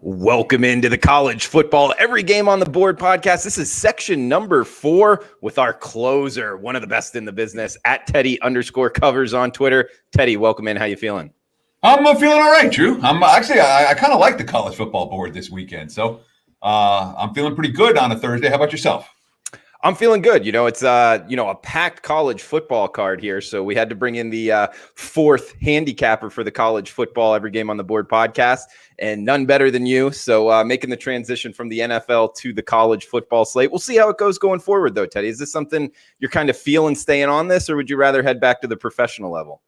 Welcome into the College Football Every Game on the Board podcast. This is section number 4 with our closer, one of the best in the business, at Teddy_covers on Twitter. Teddy, welcome in. How you feeling? I'm feeling all right, Drew. I kind of like the college football board this weekend, so I'm feeling pretty good on a Thursday. How about yourself? I'm feeling good. You know, it's a packed college football card here, so we had to bring in the fourth handicapper for the College Football Every Game on the Board podcast, and none better than you. So making the transition from the NFL to the college football slate. We'll see how it goes going forward, though, Teddy. Is this something you're kind of feeling staying on this, or would you rather head back to the professional level?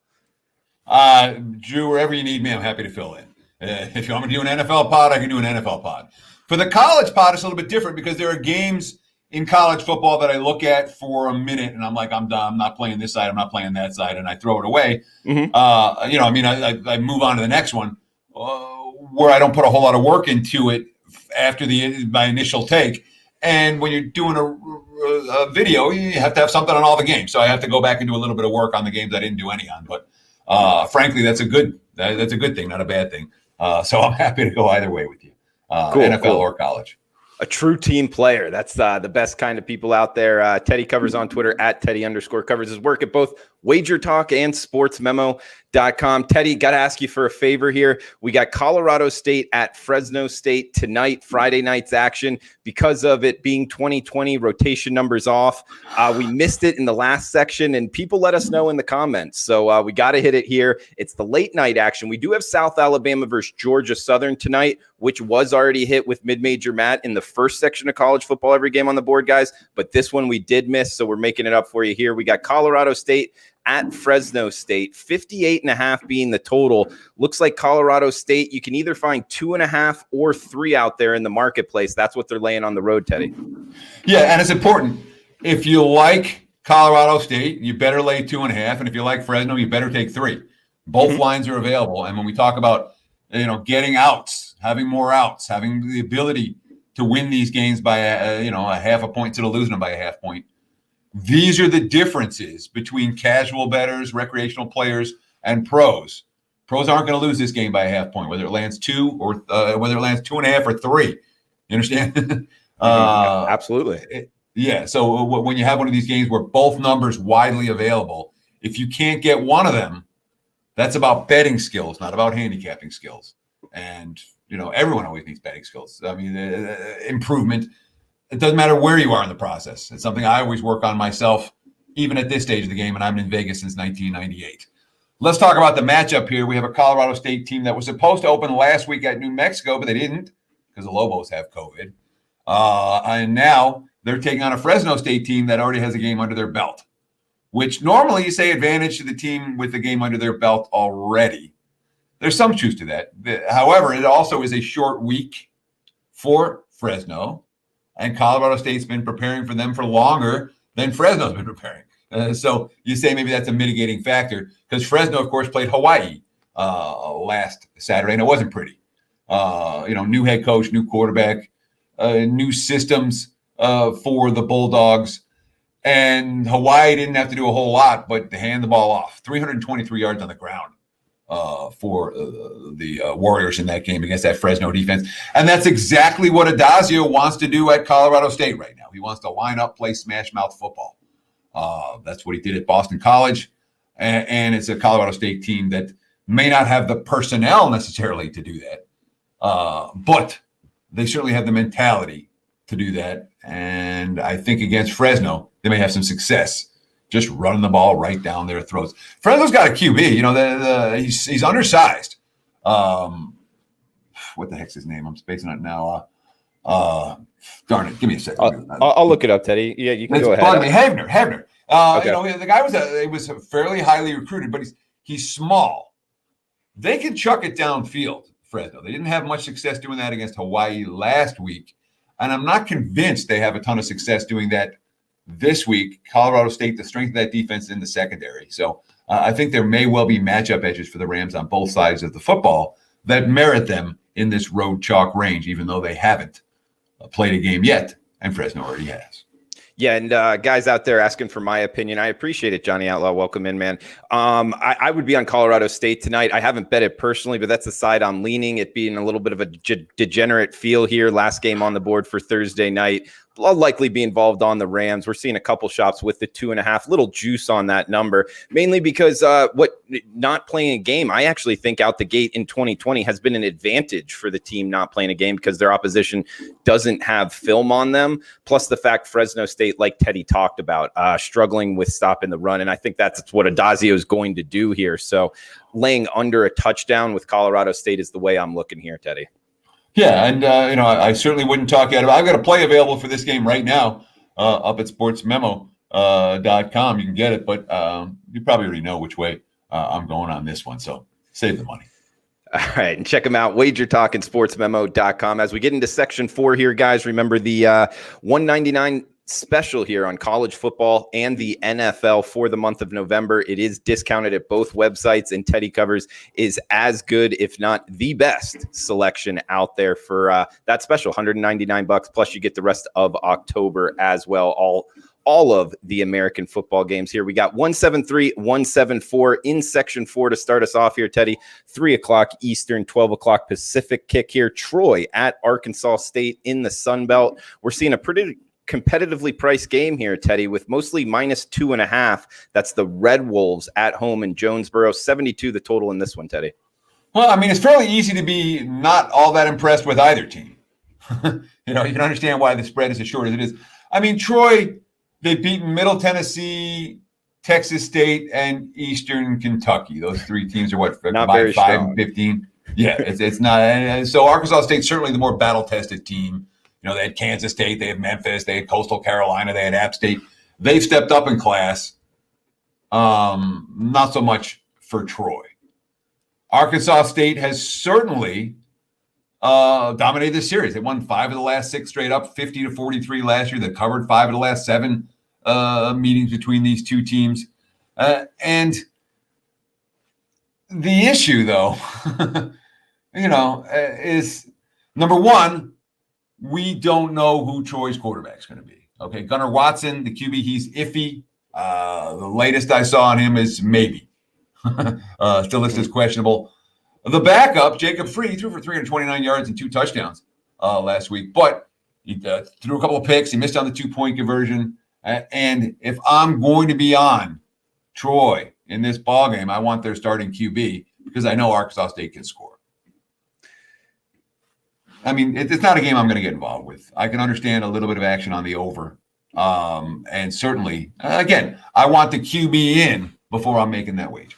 Drew, wherever you need me, I'm happy to fill in. If you want me to do an NFL pod, I can do an NFL pod. For the college pod, it's a little bit different because there are games in college football that I look at for a minute and I'm like, I'm done. I'm not playing this side. I'm not playing that side. And I throw it away. Mm-hmm. I move on to the next one where I don't put a whole lot of work into it after my initial take. And when you're doing a video, you have to have something on all the games. So I have to go back and do a little bit of work on the games I didn't do any on. But frankly, that's a good thing, not a bad thing. So I'm happy to go either way with you, cool, NFL or college. A true team player. That's the best kind of people out there. Teddy covers on Twitter at Teddy_covers. His work at both WagerTalk and SportsMemo.com. Teddy, got to ask you for a favor here. We got Colorado State at Fresno State tonight, Friday night's action. Because of it being 2020, rotation numbers off. We missed it in the last section, and people let us know in the comments. So we got to hit it here. It's the late night action. We do have South Alabama versus Georgia Southern tonight, which was already hit with Mid-Major Matt in the first section of College Football Every Game on the Board, guys. But this one we did miss, so we're making it up for you here. We got Colorado State at Fresno State, 58.5 being the total. Looks like Colorado State, you can either find 2.5 or 3 out there in the marketplace. That's what they're laying on the road, Teddy. Yeah, and it's important. If you like Colorado State, you better lay 2.5. And if you like Fresno, you better take 3. Both lines are available. And when we talk about, getting outs, having more outs, having the ability to win these games by a half a point instead of losing them by a half point, these are the differences between casual bettors, recreational players, and pros. Pros aren't going to lose this game by a half point, whether it lands 2 or whether it lands 2.5 or 3. You understand? Absolutely. So when you have one of these games where both numbers widely available, if you can't get one of them, that's about betting skills, not about handicapping skills. And everyone always needs betting skills. I mean, improvement. It doesn't matter where you are in the process. It's something I always work on myself, even at this stage of the game, and I've been in Vegas since 1998. Let's talk about the matchup here. We have a Colorado State team that was supposed to open last week at New Mexico, but they didn't because the Lobos have COVID. And now they're taking on a Fresno State team that already has a game under their belt, which normally you say advantage to the team with the game under their belt already. There's some truth to that. However, it also is a short week for Fresno. And Colorado State's been preparing for them for longer than Fresno's been preparing. So you say maybe that's a mitigating factor because Fresno, of course, played Hawaii last Saturday, and it wasn't pretty. New head coach, new quarterback, new systems for the Bulldogs. And Hawaii didn't have to do a whole lot but to hand the ball off. 323 yards on the ground for the Warriors in that game against that Fresno defense. And that's exactly what Adazio wants to do at Colorado State right now. He wants to line up, play smash mouth football. That's what he did at Boston College. And it's a Colorado State team that may not have the personnel necessarily to do that. But they certainly have the mentality to do that. And I think against Fresno, they may have some success just running the ball right down their throats. Fresno's got a QB. He's undersized. What the heck's his name? I'm spacing it now. Darn it. Give me a second. I'll look it up, Teddy. Yeah, you can go ahead. Havner. Okay. The guy was fairly highly recruited, but he's small. They can chuck it downfield, Fresno. They didn't have much success doing that against Hawaii last week. And I'm not convinced they have a ton of success doing that this week. Colorado State, the strength of that defense in the secondary. So I think there may well be matchup edges for the Rams on both sides of the football that merit them in this road chalk range, even though they haven't played a game yet, and Fresno already has. Yeah, and guys out there asking for my opinion, I appreciate it, Johnny Outlaw. Welcome in, man. I would be on Colorado State tonight. I haven't bet it personally, but that's the side I'm leaning. It being a little bit of a degenerate feel here. Last game on the board for Thursday night. I'll likely be involved on the Rams. We're seeing a couple shops with the 2.5, little juice on that number, mainly because not playing a game, I actually think out the gate in 2020 has been an advantage for the team not playing a game because their opposition doesn't have film on them. Plus the fact Fresno State, like Teddy talked about, struggling with stopping the run. And I think that's what Adazio is going to do here. So laying under a touchdown with Colorado State is the way I'm looking here, Teddy. Yeah, and I certainly wouldn't talk out of it. I've got a play available for this game right now up at sportsmemo.com. You can get it, but you probably already know which way I'm going on this one, so save the money. All right, and check them out, WagerTalk and sportsmemo.com. As we get into Section 4 here, guys, remember the $199 special here on college football and the NFL for the month of November. It is discounted at both websites, and Teddy Covers is as good, if not the best selection out there for that special, $199, plus you get the rest of October as well, all of the American football games here. We got 173, 174 in Section 4 to start us off here, Teddy. 3 o'clock Eastern, 12 o'clock Pacific kick here. Troy at Arkansas State in the Sun Belt. We're seeing a pretty competitively priced game here, Teddy, with mostly -2.5. That's the Red Wolves at home in Jonesboro. 72 the total in this one, Teddy. Well, I mean, it's fairly easy to be not all that impressed with either team. You can understand why the spread is as short as it is. I mean, Troy, they've beaten Middle Tennessee, Texas State, and Eastern Kentucky. Those three teams are what, not very 5 and 15? Yeah, it's not. And so Arkansas State's certainly the more battle-tested team. They had Kansas State, they had Memphis, they had Coastal Carolina, they had App State. They've stepped up in class. Not so much for Troy. Arkansas State has certainly dominated this series. They won 5 of the last 6 straight up, 50-43 last year. They covered 5 of the last 7 meetings between these two teams. And the issue, though, is number one, we don't know who Troy's quarterback is going to be. Okay, Gunnar Watson, the QB, he's iffy. The latest I saw on him is maybe. Still listed as questionable. The backup, Jacob Free, threw for 329 yards and 2 touchdowns last week, but he threw a couple of picks. He missed on the 2-point conversion. And if I'm going to be on Troy in this ballgame, I want their starting QB because I know Arkansas State can score. I mean, it's not a game I'm going to get involved with. I can understand a little bit of action on the over. And certainly, again, I want the QB in before I'm making that wager.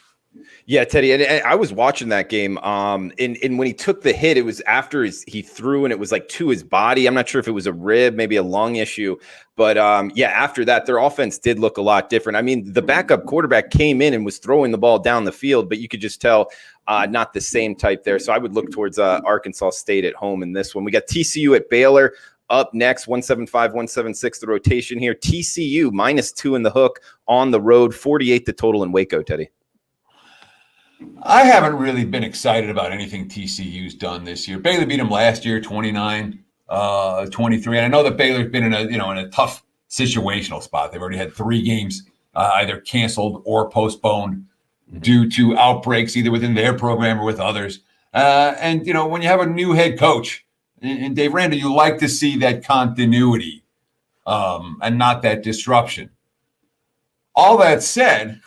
Yeah, Teddy, and I was watching that game. And when he took the hit, it was after he threw, and it was like to his body. I'm not sure if it was a rib, maybe a lung issue. But after that, their offense did look a lot different. I mean, the backup quarterback came in and was throwing the ball down the field, but you could just tell not the same type there. So I would look towards Arkansas State at home in this one. We got TCU at Baylor. Up next, 175, 176, the rotation here. TCU -2 in the hook on the road, 48 the total in Waco, Teddy. I haven't really been excited about anything TCU's done this year. Baylor beat them last year, 29-23. And I know that Baylor's been in a tough situational spot. They've already had 3 games either canceled or postponed due to outbreaks either within their program or with others. And when you have a new head coach, and Dave Randall, you like to see that continuity and not that disruption. All that said,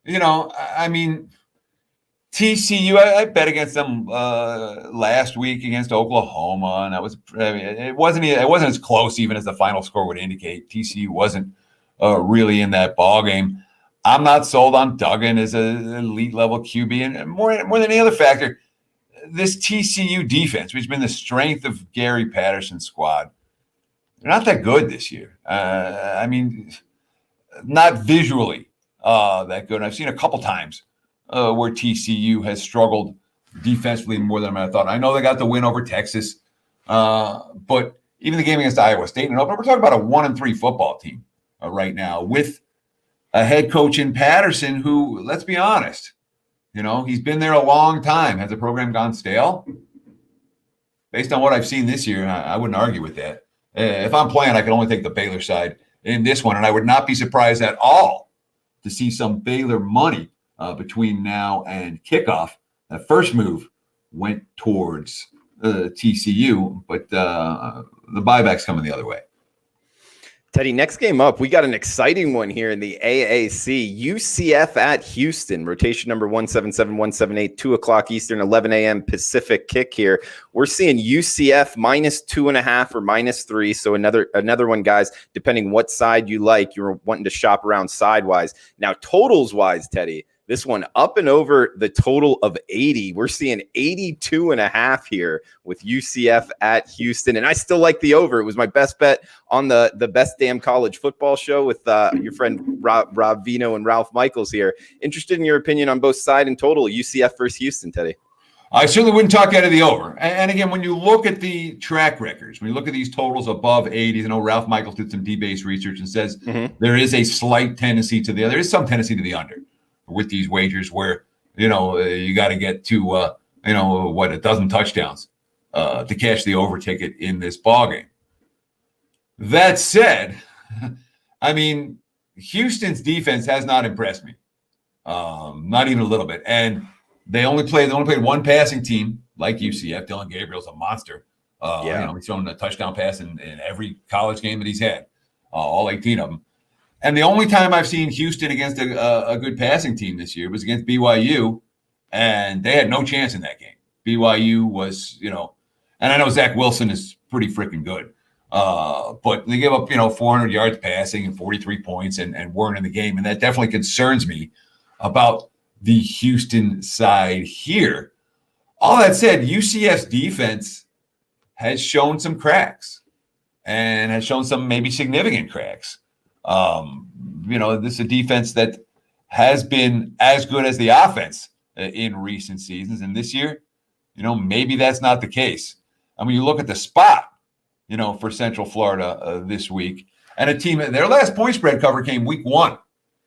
I mean, TCU, I bet against them last week against Oklahoma, and it wasn't as close even as the final score would indicate. TCU wasn't really in that ball game. I'm not sold on Duggan as an elite level QB, and more than any other factor, this TCU defense, which has been the strength of Gary Patterson's squad, they're not that good this year. I mean, not visually that good. And I've seen a couple times where TCU has struggled defensively more than I thought. I know they got the win over Texas, but even the game against Iowa State and Auburn, we're talking about a 1-3 football team right now with a head coach in Patterson who, let's be honest, he's been there a long time. Has the program gone stale? Based on what I've seen this year, I wouldn't argue with that. if I'm playing, I can only take the Baylor side in this one. And I would not be surprised at all to see some Baylor money between now and kickoff. That first move went towards TCU, but the buyback's coming the other way. Teddy, next game up, we got an exciting one here in the AAC. UCF at Houston, rotation number 177, 178, 2 o'clock Eastern, 11 a.m. Pacific kick here. We're seeing UCF -2.5 or -3. So another one, guys, depending what side you like, you're wanting to shop around sidewise. Now, totals-wise, Teddy, this one up and over the total of 80. We're seeing 82.5 here with UCF at Houston. And I still like the over. It was my best bet on the best damn college football show with your friend Rob Vino and Ralph Michaels here. Interested in your opinion on both side and total, UCF versus Houston, Teddy. I certainly wouldn't talk out of the over. And again, when you look at the track records, when you look at these totals above 80, I know Ralph Michaels did some D-based research and says there is a slight tendency to there is some tendency to the under with these wagers where, you got to get to, a dozen touchdowns to cash the over ticket in this ballgame. That said, I mean, Houston's defense has not impressed me, not even a little bit. And they only played one passing team like UCF. Dylan Gabriel's a monster. He's thrown a touchdown pass in every college game that he's had, all 18 of them. And the only time I've seen Houston against a good passing team this year was against BYU, and they had no chance in that game. BYU was, and I know Zach Wilson is pretty freaking good, but they gave up, 400 yards passing and 43 points and weren't in the game, and that definitely concerns me about the Houston side here. All that said, UCF's defense has shown some cracks and has shown some maybe significant cracks. This is a defense that has been as good as the offense in recent seasons. And this year, maybe that's not the case. I mean, you look at the spot, for Central Florida this week, and a team, their last point spread cover came week 1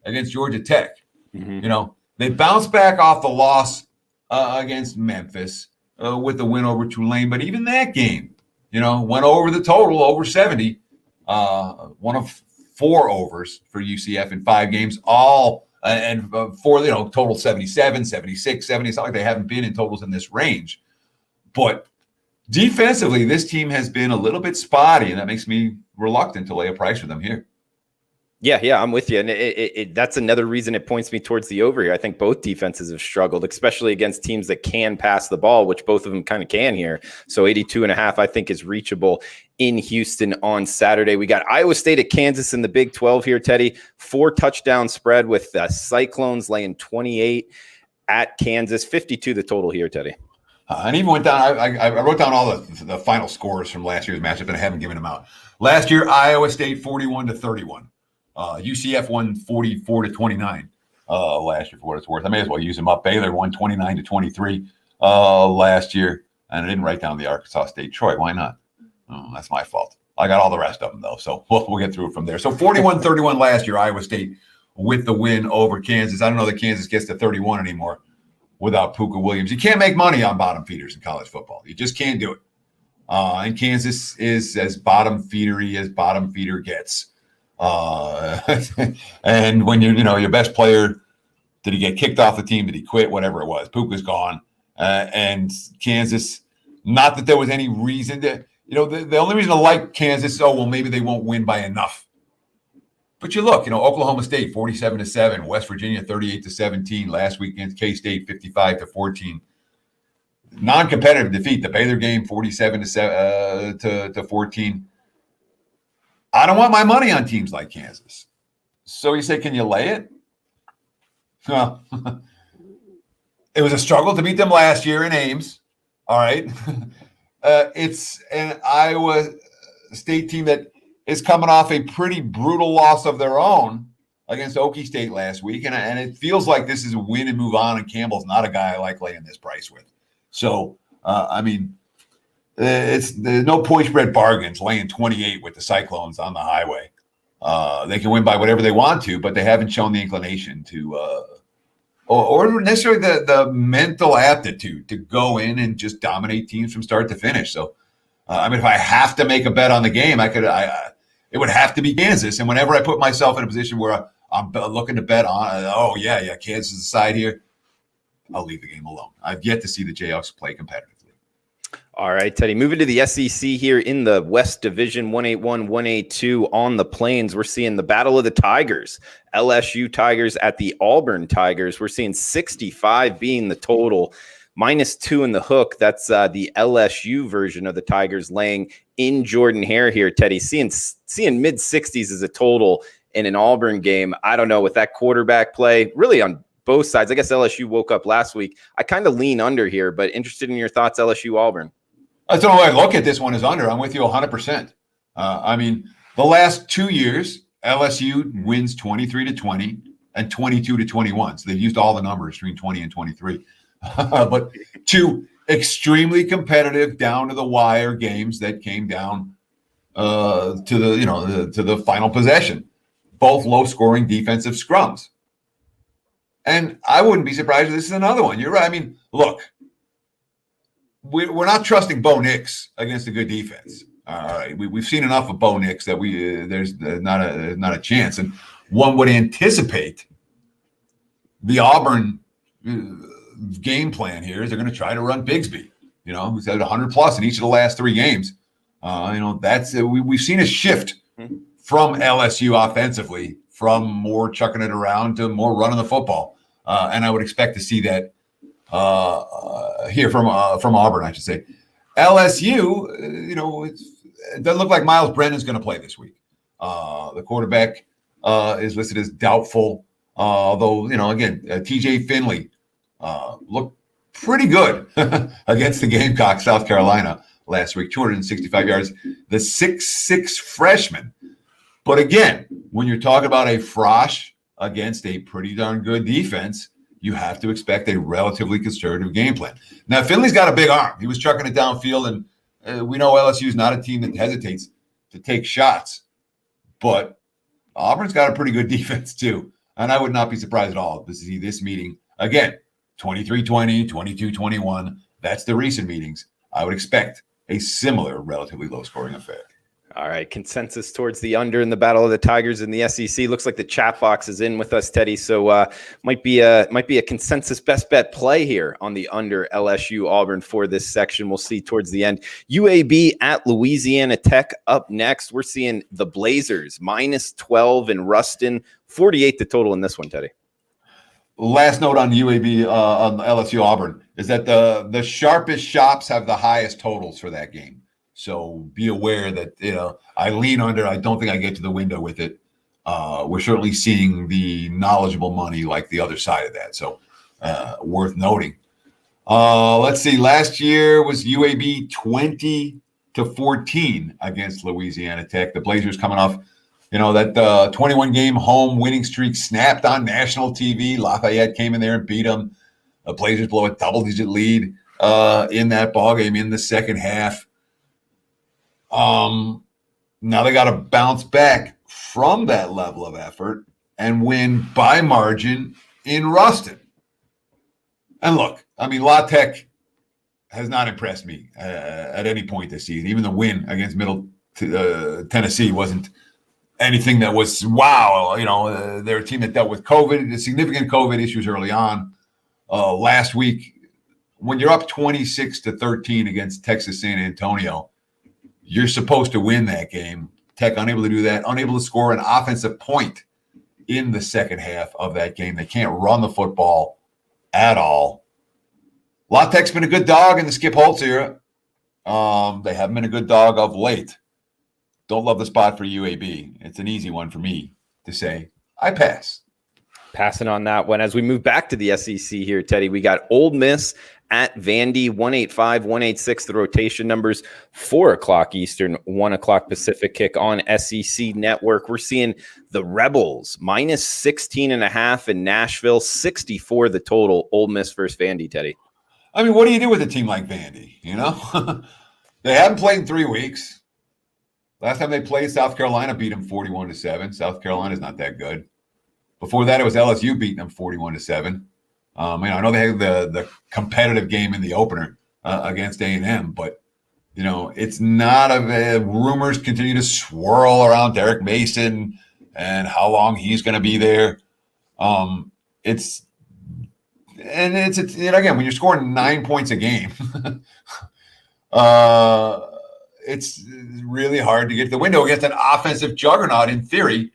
against Georgia Tech. They bounced back off the loss against Memphis with the win over Tulane. But even that game, went over the total, over 70, one of 4 overs for UCF in 5 games, all and for total 77, 76, 70. It's not like they haven't been in totals in this range. But defensively, this team has been a little bit spotty, and that makes me reluctant to lay a price for them here. Yeah, I'm with you. And that's another reason it points me towards the over here. I think both defenses have struggled, especially against teams that can pass the ball, which both of them kind of can here. So 82.5, I think, is reachable in Houston on Saturday. We got Iowa State at Kansas in the Big 12 here, Teddy. 4 touchdown spread with Cyclones laying 28 at Kansas. 52 the total here, Teddy. And even went down. I wrote down all the final scores from last year's matchup, and I haven't given them out. Last year, Iowa State 41-31. UCF won 44-29 last year, for what it's worth. I may as well use them up. Baylor won 29-23 last year, and I didn't write down the Arkansas State Troy. Why not? Oh, that's my fault. I got all the rest of them though, so we'll get through it from there. So 41-31 last year, Iowa State with the win over Kansas. I don't know that Kansas gets to 31 anymore without Puka Williams. You can't make money on bottom feeders in college football. You just can't do it. And Kansas is as bottom feedery as bottom feeder gets. And when your best player, did he get kicked off the team? Did he quit? Whatever it was, Puka's gone. And Kansas, not that there was any reason to, the only reason to like Kansas is, maybe they won't win by enough. But you look, Oklahoma State 47-7, West Virginia 38-17, last week against K-State 55-14. Non-competitive defeat, the Baylor game 47-14. I don't want my money on teams like Kansas. So you say, can you lay it? Well, it was a struggle to beat them last year in Ames. All right. It's an Iowa State team that is coming off a pretty brutal loss of their own against Okie State last week. And it feels like this is a win and move on, and Campbell's not a guy I like laying this price with. So, there's no point spread bargains laying 28 with the Cyclones on the highway. They can win by whatever they want to, but they haven't shown the inclination to, or necessarily the mental aptitude to go in and just dominate teams from start to finish. So If I have to make a bet on the game, it would have to be Kansas. And whenever I put myself in a position where I'm looking to bet on, Kansas is the side here, I'll leave the game alone. I've yet to see the Jayhawks play competitively. All right, Teddy, moving to the SEC here in the West Division, 181, 182 on the Plains. We're seeing the Battle of the Tigers, LSU Tigers at the Auburn Tigers. We're seeing 65 being the total, -2 in the hook. That's the LSU version of the Tigers laying in Jordan Hare here, Teddy. Seeing mid-60s as a total in an Auburn game. I don't know, with that quarterback play, really on both sides. I guess LSU woke up last week. I kind of lean under here, but interested in your thoughts, LSU Auburn. That's the only way I look at this one is under. I'm with you 100%. The last 2 years, LSU wins 23-20 and 22-21. So they've used all the numbers between 20 and 23. But two extremely competitive, down to the wire games that came down to the final possession. Both low scoring defensive scrums. And I wouldn't be surprised if this is another one. You're right. Look. We're not trusting Bo Nix against a good defense. All right, we've seen enough of Bo Nix that there's not a chance. And one would anticipate the Auburn game plan here is they're going to try to run Bigsby. Who's had 100+ in each of the last 3 games. We've seen a shift from LSU offensively, from more chucking it around to more running the football, and I would expect to see that. Here from Auburn, I should say. LSU, it doesn't look like Miles Brennan's going to play this week. The quarterback is listed as doubtful, although, again, TJ Finley looked pretty good against the Gamecocks, South Carolina, last week, 265 yards. The 6'6" freshman. But again, when you're talking about a Frosh against a pretty darn good defense, you have to expect a relatively conservative game plan. Now, Finley's got a big arm. He was chucking it downfield, and we know LSU is not a team that hesitates to take shots. But Auburn's got a pretty good defense, too. And I would not be surprised at all to see this meeting. Again, 23-20, 22-21. That's the recent meetings. I would expect a similar, relatively low-scoring affair. All right, consensus towards the under in the Battle of the Tigers in the SEC. Looks like the chat box is in with us, Teddy. So might be a consensus best bet play here on the under LSU Auburn for this section. We'll see towards the end. UAB at Louisiana Tech up next. We're seeing the Blazers -12 in Ruston, 48 the total in this one, Teddy. Last note on UAB on LSU Auburn is that the sharpest shops have the highest totals for that game. So be aware that, I lean under. I don't think I get to the window with it. We're certainly seeing the knowledgeable money like the other side of that. So worth noting. Let's see. Last year was UAB 20-14 against Louisiana Tech. The Blazers coming off, that 21-game home winning streak snapped on national TV. Lafayette came in there and beat them. The Blazers blow a double-digit lead in that ballgame in the second half. Now they got to bounce back from that level of effort and win by margin in Ruston. And look, La Tech has not impressed me at any point this season. Even the win against Middle Tennessee wasn't anything that was wow. They're a team that dealt with significant COVID issues early on. Last week, when you're up 26-13 against Texas San Antonio, you're supposed to win that game. Tech unable to do that, unable to score an offensive point in the second half of that game. They can't run the football at all. La Tech's been a good dog in the Skip Holtz era. They haven't been a good dog of late. Don't love the spot for UAB. It's an easy one for me to say. I pass. Passing on that one. As we move back to the SEC here, Teddy, we got Ole Miss at Vandy, 185, 186, the rotation numbers, 4 o'clock Eastern, 1 o'clock Pacific kick on SEC Network. We're seeing the Rebels -16.5 in Nashville, 64 the total, Ole Miss versus Vandy, Teddy. What do you do with a team like Vandy? They haven't played in 3 weeks. Last time they played, South Carolina beat them 41-7. South Carolina's not that good. Before that, it was LSU beating them 41-7. I know they had the competitive game in the opener against A&M, but It's not rumors continue to swirl around Derek Mason and how long he's going to be there. It's again, when you're scoring 9 points a game, it's really hard to get to the window against an offensive juggernaut in theory,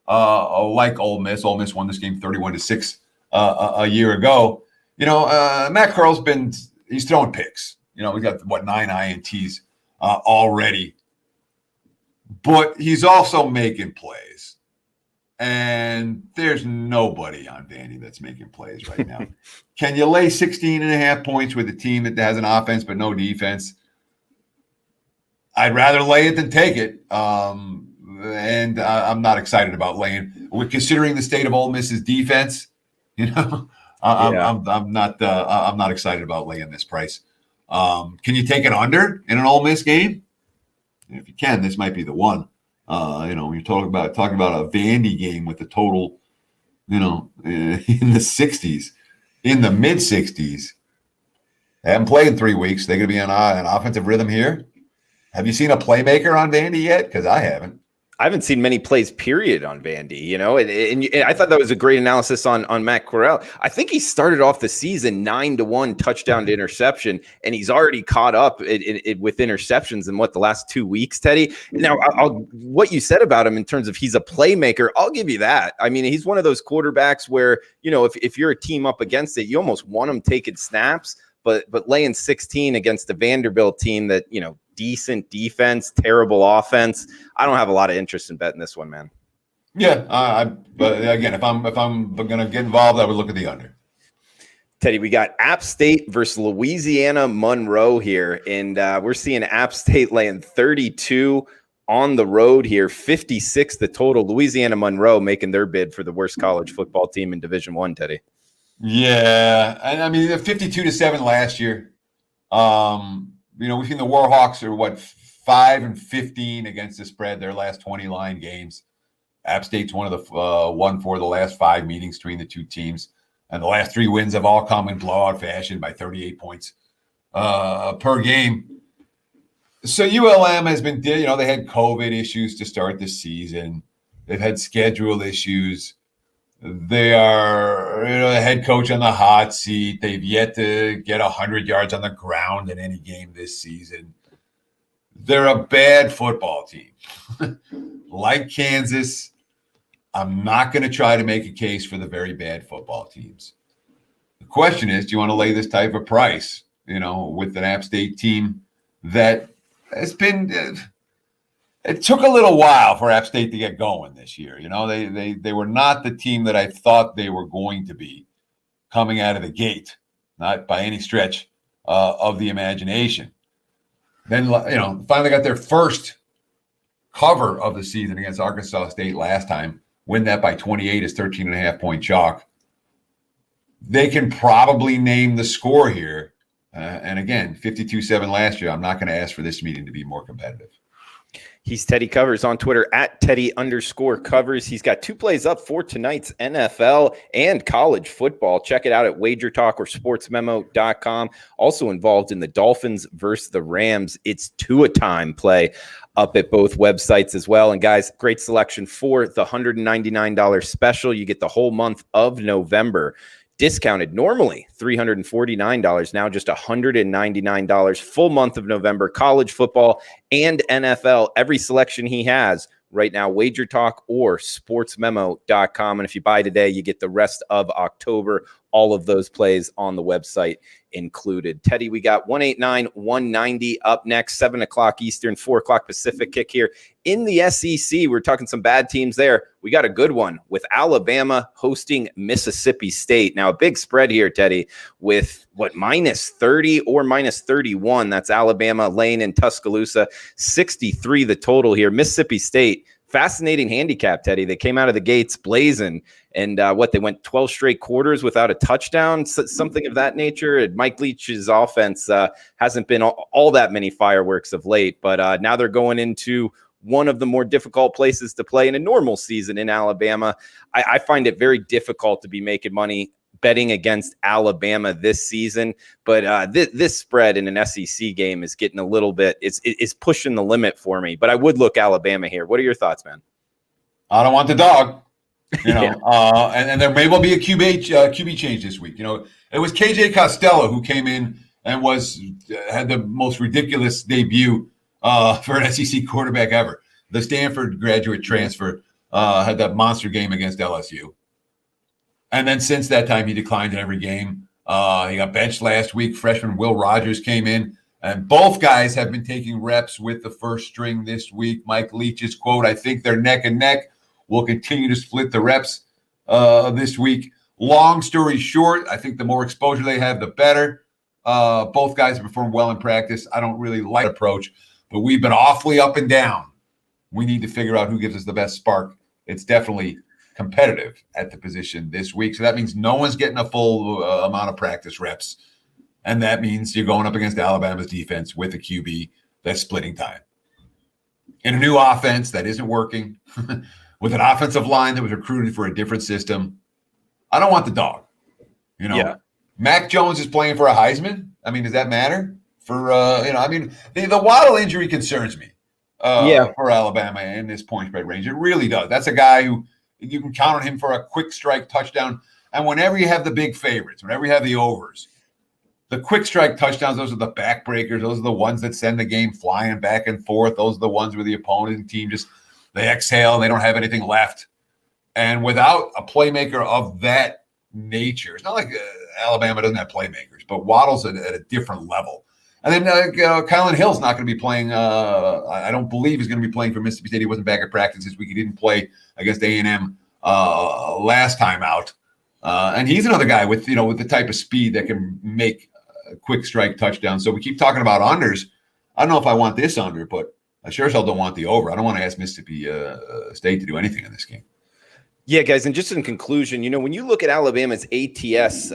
like Ole Miss. Ole Miss won this game 31-6 a year ago. Matt Corral's he's throwing picks. We got 9 INTs already, but he's also making plays. And there's nobody on Vandy that's making plays right now. Can you lay 16.5 points with a team that has an offense but no defense? I'd rather lay it than take it. And I'm not excited about laying. We're considering the state of Ole Miss's defense. I'm not excited about laying this price. Can you take it under in an Ole Miss game? If you can, this might be the one. When you're talking about a Vandy game with the total, in the 60s, in the mid 60s. They haven't played in 3 weeks. They're going to be on an offensive rhythm here. Have you seen a playmaker on Vandy yet? Because I haven't. I haven't seen many plays, period, on Vandy, and I thought that was a great analysis on Matt Corral. I think he started off the season 9-1 touchdown to interception, and he's already caught up with interceptions in the last 2 weeks, Teddy. Now, what you said about him in terms of he's a playmaker, I'll give you that. I mean, he's one of those quarterbacks where, if you're a team up against it, you almost want him taking snaps, but laying 16 against the Vanderbilt team that, decent defense, terrible offense. I don't have a lot of interest in betting this one, man. Yeah, but again, if I'm going to get involved, I would look at the under. Teddy, we got App State versus Louisiana Monroe here, and we're seeing App State laying 32 on the road here, 56 the total. Louisiana Monroe making their bid for the worst college football team in Division I, Teddy. Yeah, and I mean 52-7 last year. We've seen the Warhawks are 5-15 against the spread their last 20 line games. App State's won for the last 5 meetings between the two teams, and the last 3 wins have all come in blowout fashion by 38 points per game. So ULM has been, they had COVID issues to start the season. They've had schedule issues. They are, the head coach on the hot seat. They've yet to get 100 yards on the ground in any game this season. They're a bad football team. Like Kansas, I'm not going to try to make a case for the very bad football teams. The question is, do you want to lay this type of price, with an App State team that has been it took a little while for App State to get going this year. They were not the team that I thought they were going to be coming out of the gate, not by any stretch of the imagination. Then, finally got their first cover of the season against Arkansas State last time. Win that by 28 is 13.5-point chalk. They can probably name the score here. And again, 52-7 last year. I'm not going to ask for this meeting to be more competitive. He's Teddy Covers on Twitter at Teddy_Covers. He's got 2 plays up for tonight's NFL and college football. Check it out at WagerTalk or SportsMemo.com. Also involved in the Dolphins versus the Rams. It's two-a-time play up at both websites as well. And guys, great selection for the $199 special. You get the whole month of November. Discounted normally $349, now just $199. Full month of November, college football and NFL. Every selection he has right now, WagerTalk or SportsMemo.com. And if you buy today, you get the rest of October. All of those plays on the website included. Teddy, we got 189, 190 up next, 7 o'clock Eastern, 4 o'clock Pacific kick here. In the SEC, we're talking some bad teams there. We got a good one with Alabama hosting Mississippi State. Now, a big spread here, Teddy, with minus 30 or minus 31. That's Alabama laying in Tuscaloosa. 63 the total here. Mississippi State, fascinating handicap, Teddy. They came out of the gates blazing, and they went 12 straight quarters without a touchdown, something of that nature. Mike Leach's offense hasn't been all that many fireworks of late, but now they're going into one of the more difficult places to play in a normal season in Alabama. I find it very difficult to be making money betting against Alabama this season, but this spread in an SEC game is getting a little bit, it's pushing the limit for me. But I would look Alabama here. What are your thoughts, man? I don't want the dog. Yeah. And there may well be a QB change this week. It was KJ Costello who came in and had the most ridiculous debut for an SEC quarterback ever. The Stanford graduate transfer had that monster game against LSU. And then since that time, he declined in every game. He got benched last week. Freshman Will Rogers came in. And both guys have been taking reps with the first string this week. Mike Leach's quote, "I think they're neck and neck. We'll continue to split the reps this week." Long story short, I think the more exposure they have, the better. Both guys have performed well in practice. I don't really like the approach, but we've been awfully up and down. We need to figure out who gives us the best spark. It's definitely competitive at the position this week. So that means no one's getting a full amount of practice reps. And that means you're going up against Alabama's defense with a QB that's splitting time. In a new offense that isn't working, with an offensive line that was recruited for a different system, I don't want the dog. Yeah. Mac Jones is playing for a Heisman. I mean, does that matter? The Waddle injury concerns me for Alabama in this point spread range. It really does. That's a guy who you can count on him for a quick strike touchdown. And whenever you have the big favorites, whenever you have the overs, the quick strike touchdowns, those are the backbreakers. Those are the ones that send the game flying back and forth. Those are the ones where the opposing team they exhale and they don't have anything left. And without a playmaker of that nature, it's not like Alabama doesn't have playmakers, but Waddle's at a different level. And then Kylan Hill's not going to be playing. I don't believe he's going to be playing for Mississippi State. He wasn't back at practice this week. He didn't play against A&M last time out. And he's another guy with the type of speed that can make a quick strike touchdown. So we keep talking about unders. I don't know if I want this under, but I sure as hell don't want the over. I don't want to ask Mississippi State to do anything in this game. Yeah, guys, and just in conclusion, when you look at Alabama's ATS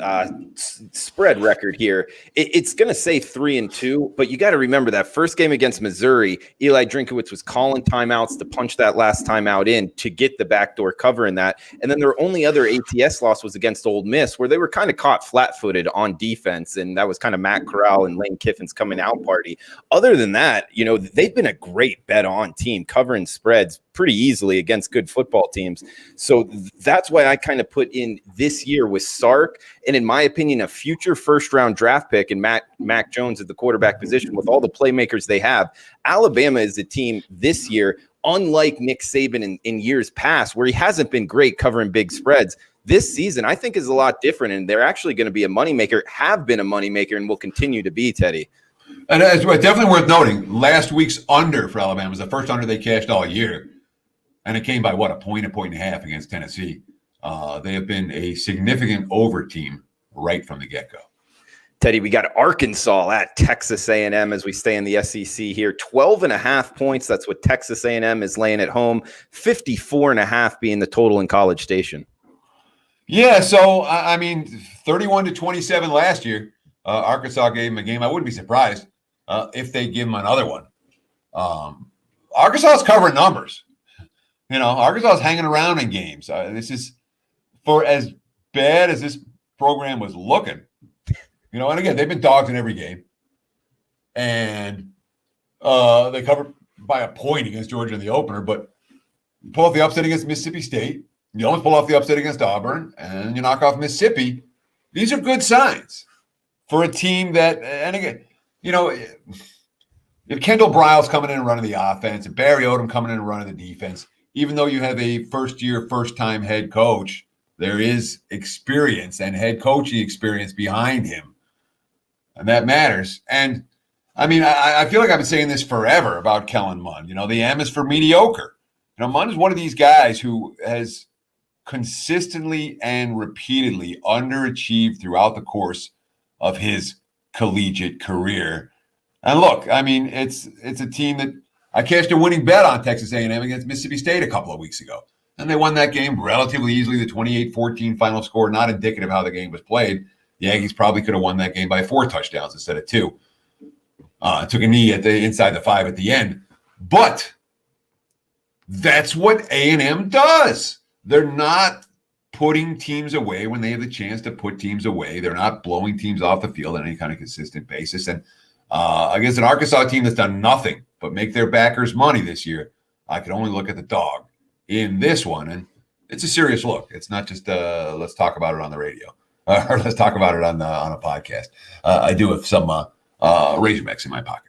spread record here, it's going to say 3-2, but you got to remember that first game against Missouri, Eli Drinkowitz was calling timeouts to punch that last timeout in to get the backdoor cover in that. And then their only other ATS loss was against Ole Miss, where they were kind of caught flat-footed on defense, and that was kind of Matt Corral and Lane Kiffin's coming out party. Other than that, they've been a great bet-on team, covering spreads pretty easily against good football teams. So that's why I kind of put in this year with Sark, and in my opinion, a future first-round draft pick and Mac Jones at the quarterback position with all the playmakers they have. Alabama is a team this year, unlike Nick Saban in years past, where he hasn't been great covering big spreads. This season, I think, is a lot different, and they're actually going to be a moneymaker, have been a moneymaker, and will continue to be, Teddy. And it's definitely worth noting, last week's under for Alabama was the first under they cashed all year. And it came by a point and a half against Tennessee. They have been a significant over team right from the get-go. Teddy, we got Arkansas at Texas A&M as we stay in the SEC here. 12.5 points. That's what Texas A&M is laying at home. 54.5 being the total in College Station. Yeah, so, 31-27 last year. Arkansas gave them a game. I wouldn't be surprised if they give them another one. Arkansas is covering numbers. Arkansas is hanging around in games. This is for as bad as this program was looking. And again, they've been dogs in every game. And they covered by a point against Georgia in the opener, but you pull off the upset against Mississippi State. You almost pull off the upset against Auburn, and you knock off Mississippi. These are good signs for a team that, and again, if Kendall Briles coming in and running the offense and Barry Odom coming in and running the defense, even though you have a first-time head coach, there is experience and head coaching experience behind him. And that matters. And, I feel like I've been saying this forever about Kellen Mond. The M is for mediocre. Mond is one of these guys who has consistently and repeatedly underachieved throughout the course of his collegiate career. And look, it's a team that I cashed a winning bet on Texas A&M against Mississippi State a couple of weeks ago. And they won that game relatively easily, the 28-14 final score, not indicative of how the game was played. The Aggies probably could have won that game by 4 touchdowns instead of 2. Took a knee inside the 5 at the end. But that's what A&M does. They're not putting teams away when they have the chance to put teams away. They're not blowing teams off the field on any kind of consistent basis. And against an Arkansas team that's done nothing but make their backers money this year, I can only look at the dog in this one. And it's a serious look. It's not just let's talk about it on the radio or let's talk about it on a podcast. I do have some Razorbacks in my pocket.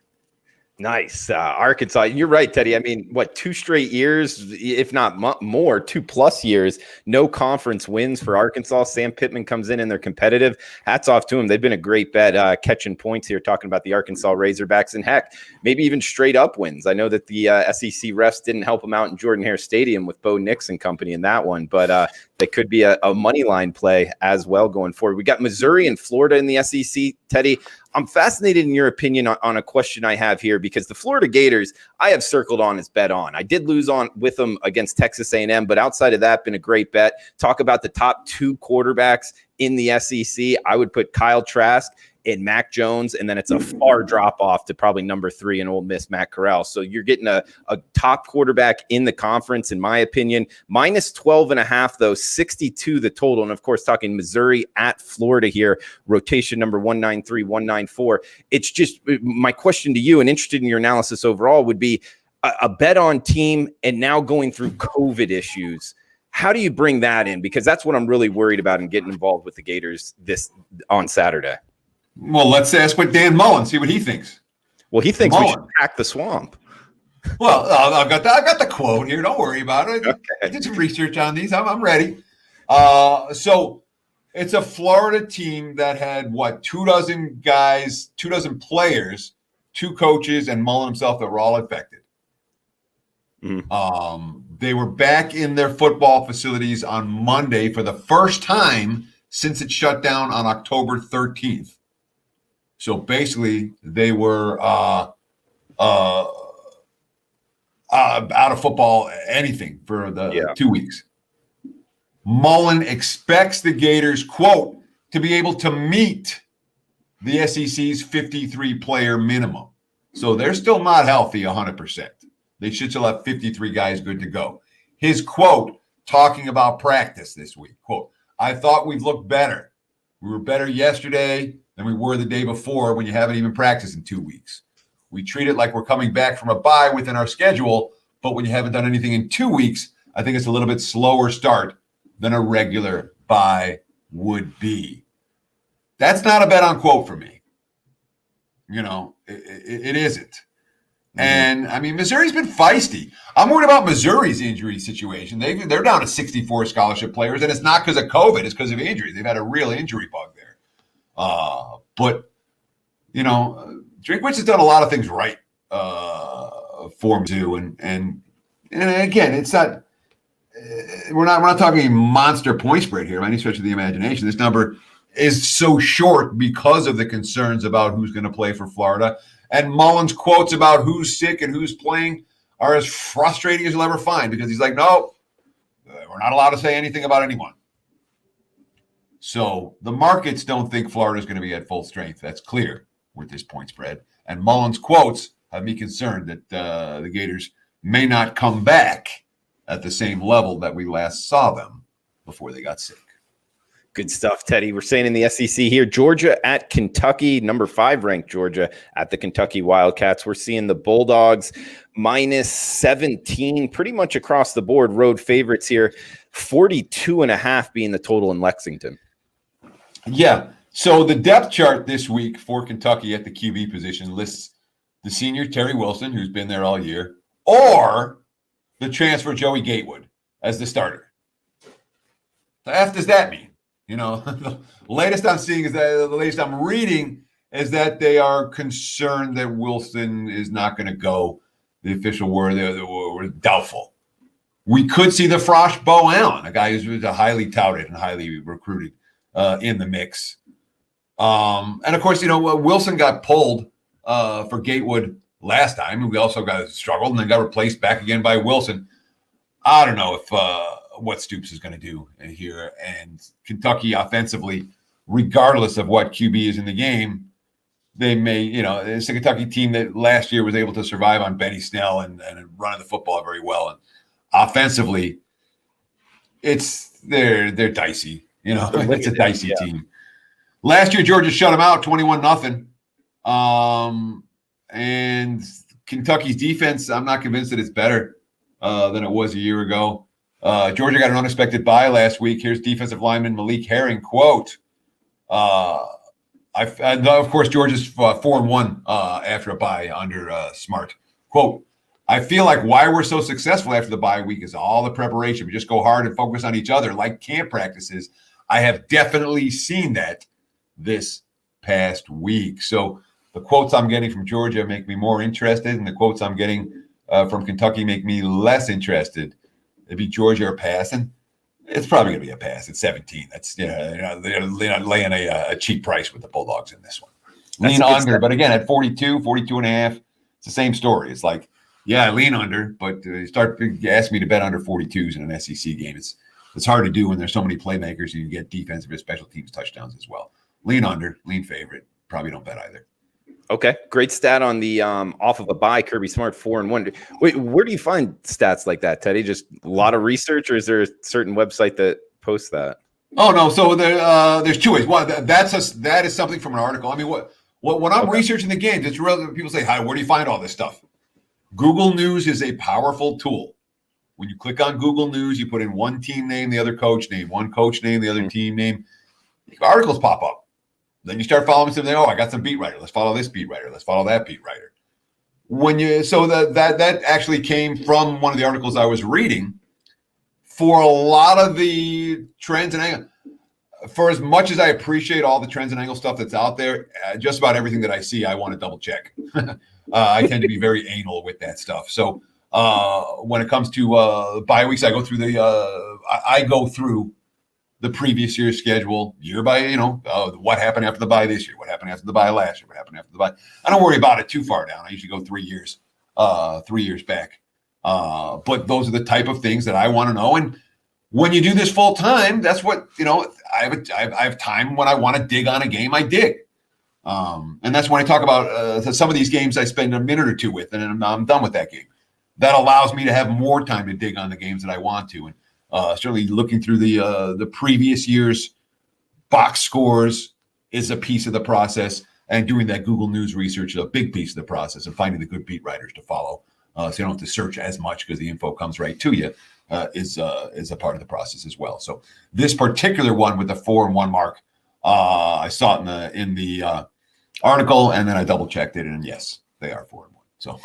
Nice. Arkansas. You're right, Teddy. I mean, 2 straight years, if not more, 2+ years, no conference wins for Arkansas. Sam Pittman comes in and they're competitive. Hats off to them. They've been a great bet catching points here, talking about the Arkansas Razorbacks, and heck, maybe even straight up wins. I know that the SEC refs didn't help them out in Jordan-Hare Stadium with Bo Nix and company in that one, but they could be a money line play as well going forward. We got Missouri and Florida in the SEC. Teddy, I'm fascinated in your opinion on a question I have here, because the Florida Gators, I have circled on as bet on. I did lose on with them against Texas A&M, but outside of that, been a great bet. Talk about the top 2 quarterbacks in the SEC. I would put Kyle Trask and Mac Jones, and then it's a far drop off to probably number 3 in Ole Miss, Matt Corral. So you're getting a top quarterback in the conference, in my opinion. Minus 12.5, though, 62 the total. And of course, talking Missouri at Florida here, rotation number 193, 194. It's just my question to you, and interested in your analysis overall, would be a bet on team and now going through COVID issues. How do you bring that in? Because that's what I'm really worried about in getting involved with the Gators this on Saturday. Well, let's ask what Dan Mullen, see what he thinks. Well, he thinks we should pack the swamp. Well, I've got the quote here. Don't worry about it. Okay. I did some research on these. I'm ready. So it's a Florida team that had 24 guys, 24 players, 2 coaches, and Mullen himself that were all infected. Mm-hmm. They were back in their football facilities on Monday for the first time since it shut down on October 13th. So basically, they were out of football, anything for the 2 weeks. Mullen expects the Gators, quote, to be able to meet the SEC's 53-player minimum. So they're still not healthy 100%. They should still have 53 guys good to go. His quote, talking about practice this week, quote, I thought we've looked better. We were better yesterday than we were the day before when you haven't even practiced in 2 weeks. We treat it like we're coming back from a bye within our schedule, but when you haven't done anything in 2 weeks, I think it's a little bit slower start than a regular bye would be. That's not a bet on quote for me. It isn't. Mm-hmm. And, I mean, Missouri's been feisty. I'm worried about Missouri's injury situation. They're down to 64 scholarship players, and it's not because of COVID. It's because of injuries. They've had a real injury bug there. But Drinkwitz has done a lot of things right for Mizzou, and again, it's not. We're not talking a monster point spread here by any stretch of the imagination. This number is so short because of the concerns about who's going to play for Florida, and Mullen's quotes about who's sick and who's playing are as frustrating as you'll ever find, because he's like, no, we're not allowed to say anything about anyone. So the markets don't think Florida is going to be at full strength. That's clear with this point spread. And Mullen's quotes have me concerned that the Gators may not come back at the same level that we last saw them before they got sick. Good stuff, Teddy. We're saying in the SEC here, Georgia at Kentucky, number 5 ranked Georgia at the Kentucky Wildcats. We're seeing the Bulldogs minus 17, pretty much across the board, road favorites here, 42.5 being the total in Lexington. Yeah. So the depth chart this week for Kentucky at the QB position lists the senior Terry Wilson, who's been there all year, or the transfer Joey Gatewood as the starter. The F does that mean? The latest I'm seeing is that the latest I'm reading is that they are concerned that Wilson is not going to go. The official word they were doubtful. We could see the Frosh Bo Allen, a guy who's highly touted and highly recruited in the mix. And of course, Wilson got pulled for Gatewood last time, and we also got struggled and then got replaced back again by Wilson. I don't know if what Stoops is going to do here. And Kentucky offensively, regardless of what QB is in the game, they may, it's a Kentucky team that last year was able to survive on Benny Snell and running the football very well. And offensively, it's they're dicey. You know, They're it's a limited, dicey yeah. team. Last year, Georgia shut them out 21-0. And Kentucky's defense, I'm not convinced that it's better than it was a year ago. Georgia got an unexpected bye last week. Here's defensive lineman Malik Herring, quote, of course, Georgia's 4-1 after a bye under Smart. Quote, I feel like why we're so successful after the bye week is all the preparation. We just go hard and focus on each other like camp practices. I have definitely seen that this past week. So the quotes I'm getting from Georgia make me more interested, and the quotes I'm getting from Kentucky make me less interested. It'd be Georgia or pass, and it's probably going to be a pass. It's 17. That's they're laying a cheap price with the Bulldogs in this one. Lean under, but again at 42 and a half, it's the same story. It's like, yeah, I lean under, but start asking me to bet under 42s in an SEC game. It's hard to do when there's so many playmakers. You get defensive and special teams touchdowns as well. Lean under, lean favorite. Probably don't bet either. Okay, great stat on the off of a bye. Kirby Smart 4-1. Wait, where do you find stats like that, Teddy? Just a lot of research, or is there a certain website that posts that? Oh no, so there's two ways. One, that is something from an article. I mean, when I'm researching the games, it's relevant. People say, "Hi, where do you find all this stuff?" Google News is a powerful tool. When you click on Google News, you put in one team name, the other coach name, one coach name, the other team name. Articles pop up. Then you start following something. Oh, I got some beat writer. Let's follow this beat writer. Let's follow that beat writer. That actually came from one of the articles I was reading. For a lot of the trends and angle, for as much as I appreciate all the trends and angle stuff that's out there, just about everything that I see, I want to double check. I tend to be very anal with that stuff. So when it comes to bye weeks, I go through the previous year's schedule, year by, what happened after the bye this year, what happened after the bye last year, what happened after the bye. I don't worry about it too far down. I usually go 3 years back. But those are the type of things that I want to know. And when you do this full time, that's what, I have time when I want to dig on a game, I dig. And that's when I talk about some of these games I spend a minute or two with, and I'm done with that game. That allows me to have more time to dig on the games that I want to. And certainly looking through the previous year's box scores is a piece of the process, and doing that Google News research is a big piece of the process, and finding the good beat writers to follow so you don't have to search as much because the info comes right to you is a part of the process as well. So this particular one with the 4-1 mark, I saw it in the article, and then I double checked it, and yes, they are 4-1. So.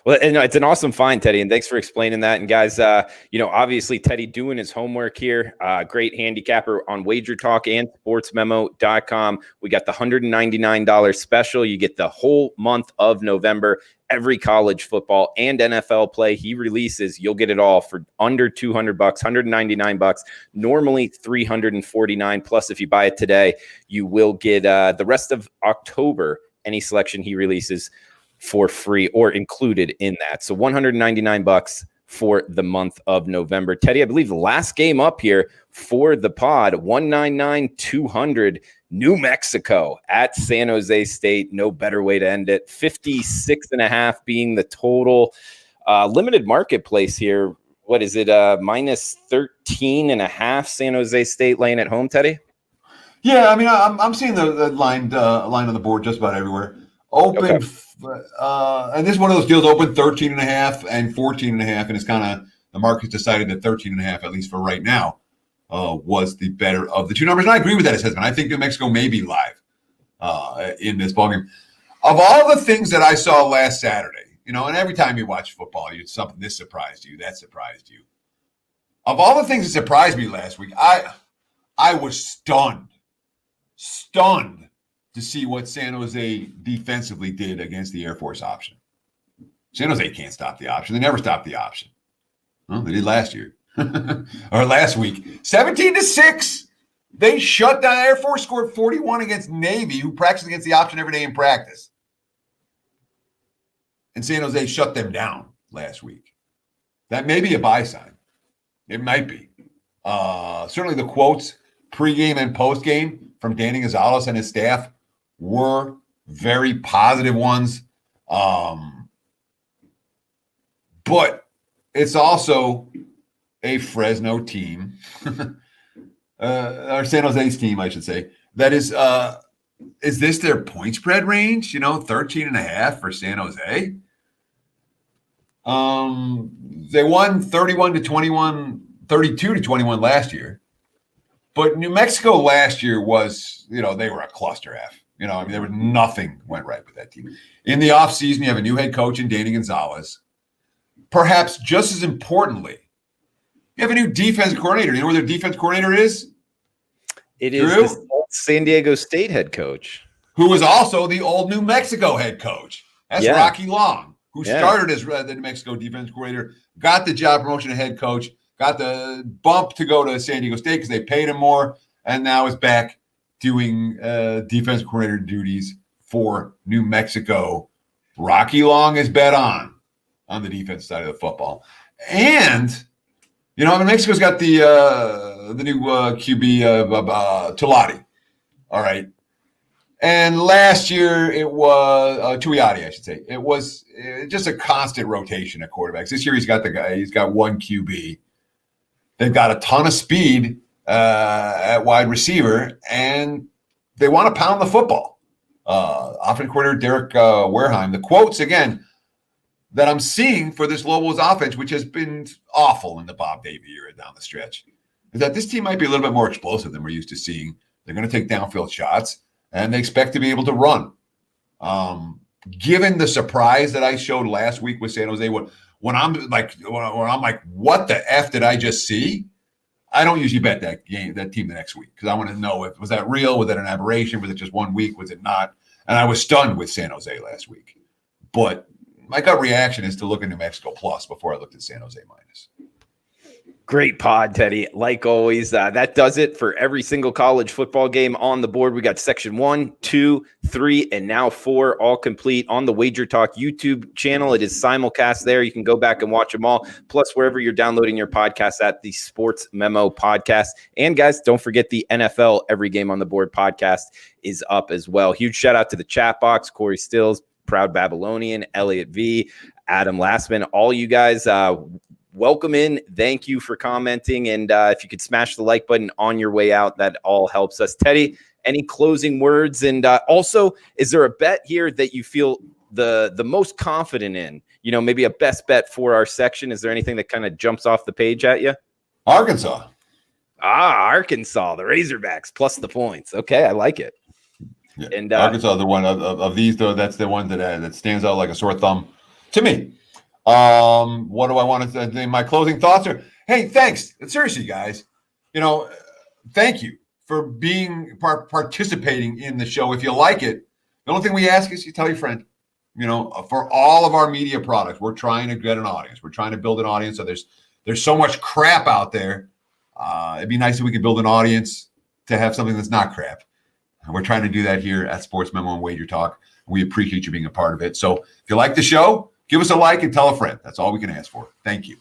Well, it's an awesome find, Teddy, and thanks for explaining that. And guys, obviously Teddy doing his homework here. Great handicapper on WagerTalk and SportsMemo.com. We got the $199 special. You get the whole month of November. Every college football and NFL play he releases, you'll get it all for under $200, $199. Normally $349. Plus, if you buy it today, you will get the rest of October. Any selection he releases for free or included in that. So $199 for the month of November. Teddy, I believe the last game up here for the pod, 199-200, New Mexico at San Jose State. No better way to end it. 56.5 being the total. Limited marketplace here. What is it? Minus 13.5 San Jose State laying at home, Teddy? Yeah, I mean, I'm seeing the line on the board just about everywhere. Open, okay. And this is one of those deals open 13.5 and 14.5, and it's kind of the market's decided that 13.5, at least for right now, was the better of the two numbers. And I agree with that assessment. I think New Mexico may be live in this ballgame. Of all the things that I saw last Saturday, and every time you watch football, something this surprised you, that surprised you. Of all the things that surprised me last week, I was stunned to see what San Jose defensively did against the Air Force option. San Jose can't stop the option. They never stopped the option. Well, they did last year or last week. 17-6. They shut down. Air Force scored 41 against Navy, who practiced against the option every day in practice. And San Jose shut them down last week. That may be a buy sign. It might be. Certainly the quotes pregame and postgame from Danny Gonzalez and his staff were very positive ones. But it's also a Fresno team, or San Jose's team, I should say, that is this their point spread range? 13.5 for San Jose. They won 31-21, 32-21 last year. But New Mexico last year was, they were a cluster F. There was nothing went right with that team. In the offseason, you have a new head coach in Danny Gonzalez. Perhaps just as importantly, you have a new defense coordinator. You know where their defense coordinator is? It is the San Diego State head coach, who was also the old New Mexico head coach. That's Rocky Long, who started as the New Mexico defense coordinator, got the job promotion to head coach, got the bump to go to San Diego State because they paid him more, and now is back doing defense coordinator duties for New Mexico. Rocky Long is bet on the defense side of the football. And, New Mexico's got the new QB, Tulati. All right. And last year it was Tuiati, I should say. It was just a constant rotation of quarterbacks. This year he's got one QB. They've got a ton of speed at wide receiver, and they want to pound the football. Offensive coordinator Derek Wareheim. The quotes, again, that I'm seeing for this Lobos offense, which has been awful in the Bob Davie era down the stretch, is that this team might be a little bit more explosive than we're used to seeing. They're going to take downfield shots, and they expect to be able to run. Given the surprise that I showed last week with San Jose, when I'm like, what the F did I just see? I don't usually bet that team the next week because I want to know was that real? Was that an aberration? Was it just 1 week? Was it not? And I was stunned with San Jose last week. But my gut reaction is to look at New Mexico plus before I looked at San Jose minus. Great pod, Teddy. Like always, that does it for every single college football game on the board. We got section 1, 2, 3, and now 4 all complete on the WagerTalk YouTube channel. It is simulcast there. You can go back and watch them all. Plus, wherever you're downloading your podcast at the Sports Memo podcast. And guys, don't forget the NFL Every Game on the Board podcast is up as well. Huge shout out to the chat box, Corey Stills, Proud Babylonian, Elliot V, Adam Lastman, all you guys. Welcome in. Thank you for commenting. And if you could smash the like button on your way out, that all helps us. Teddy, any closing words? And also, is there a bet here that you feel the most confident in? Maybe a best bet for our section. Is there anything that kind of jumps off the page at you? Arkansas. Arkansas, the Razorbacks plus the points. Okay, I like it. Yeah. And Arkansas, the one of these, though, that's the one that stands out like a sore thumb to me. What do I want to say? My closing thoughts are, hey, thanks. Seriously, guys, thank you for being participating in the show. If you like it, the only thing we ask is you tell your friend. For all of our media products, we're trying to get an audience. We're trying to build an audience. So there's so much crap out there. It'd be nice if we could build an audience to have something that's not crap. And we're trying to do that here at Sports Memo and WagerTalk. We appreciate you being a part of it. So if you like the show, give us a like and tell a friend. That's all we can ask for. Thank you.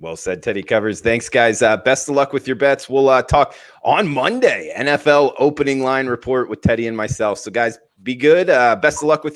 Well said, Teddy Covers. Thanks, guys. Best of luck with your bets. We'll talk on Monday, NFL opening line report with Teddy and myself. So, guys, be good. Best of luck with